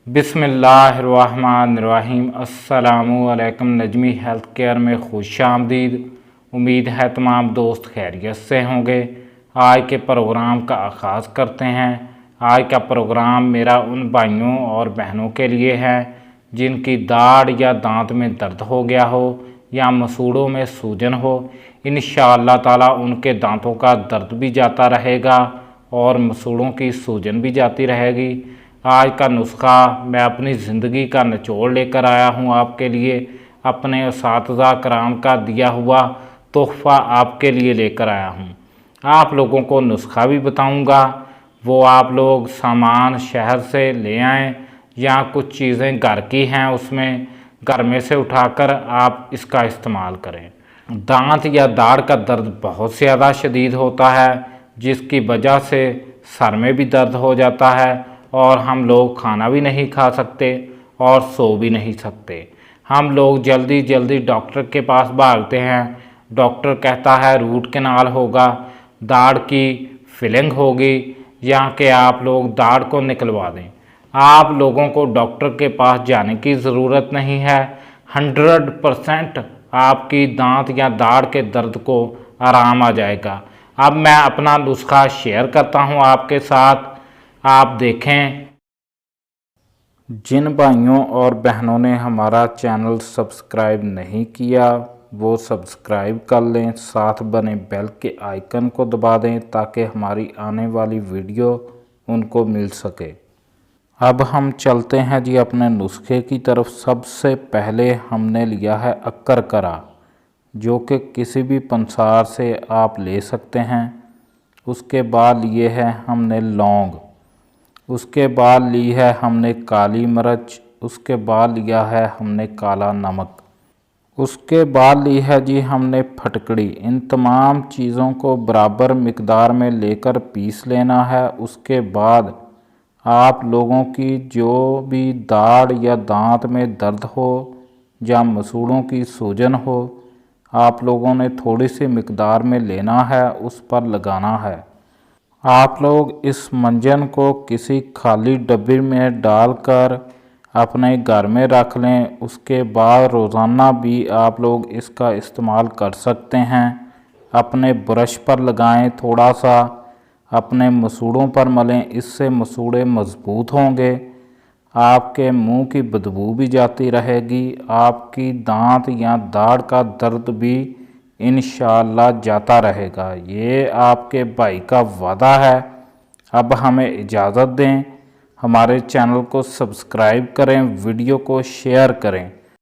बिस्मिल्लाहिर्रहमानिर्रहीम। अस्सलामुअलैकुम। Najmi health care में खुश आमदीद। उम्मीद है तमाम दोस्त खैरियत से होंगे। आज के प्रोग्राम का आगाज़ करते हैं। आज का प्रोग्राम मेरा उन भाइयों और बहनों के लिए है जिनकी दाढ़ या दांत में दर्द हो गया हो या मसूड़ों में सूजन हो। इंशाअल्लाह ताला उनके दांतों का दर्द भी जाता रहेगा और मसूड़ों की सूजन भी जाती रहेगी। आज का नुस्खा मैं अपनी ज़िंदगी का निचोड़ लेकर आया हूँ आपके लिए। अपने उस्ताज़ा कराम का दिया हुआ तोहफ़ा आपके लिए लेकर आया हूँ। आप लोगों को नुस्खा भी बताऊँगा, वो आप लोग सामान शहर से ले आएँ या कुछ चीज़ें घर की हैं उसमें घर में से उठाकर आप इसका इस्तेमाल करें। दांत या दाढ़ का दर्द बहुत ज़्यादा शदीद होता है जिसकी वजह से सर में भी दर्द हो जाता है और हम लोग खाना भी नहीं खा सकते और सो भी नहीं सकते। हम लोग जल्दी जल्दी डॉक्टर के पास भागते हैं। डॉक्टर कहता है रूट कैनाल होगा, दाढ़ की फिलिंग होगी या कि आप लोग दाढ़ को निकलवा दें। आप लोगों को डॉक्टर के पास जाने की ज़रूरत नहीं है। 100% आपकी दांत या दाढ़ के दर्द को आराम आ जाएगा। अब मैं अपना नुस्खा शेयर करता हूं आपके साथ, आप देखें। जिन भाइयों और बहनों ने हमारा चैनल सब्सक्राइब नहीं किया वो सब्सक्राइब कर लें, साथ बने बेल के आइकन को दबा दें ताकि हमारी आने वाली वीडियो उनको मिल सके। अब हम चलते हैं जी अपने नुस्खे की तरफ। सबसे पहले हमने लिया है अक्करकरा, जो कि किसी भी पंसार से आप ले सकते हैं। उसके बाद लिए है हमने लौंग, उसके बाद ली है हमने काली मिर्च, उसके बाद लिया है हमने काला नमक, उसके बाद ली है जी हमने फटकड़ी। इन तमाम चीज़ों को बराबर मिकदार में लेकर पीस लेना है। उसके बाद आप लोगों की जो भी दाढ़ या दांत में दर्द हो या मसूड़ों की सूजन हो, आप लोगों ने थोड़ी सी मिकदार में लेना है, उस पर लगाना है। आप लोग इस मंजन को किसी खाली डब्बे में डालकर अपने घर में रख लें। उसके बाद रोज़ाना भी आप लोग इसका इस्तेमाल कर सकते हैं। अपने ब्रश पर लगाएं, थोड़ा सा अपने मसूड़ों पर मलें, इससे मसूड़े मजबूत होंगे। आपके मुंह की बदबू भी जाती रहेगी। आपकी दांत या दाढ़ का दर्द भी इंशाअल्लाह जाता रहेगा। ये आपके भाई का वादा है। अब हमें इजाज़त दें, हमारे चैनल को सब्सक्राइब करें, वीडियो को शेयर करें।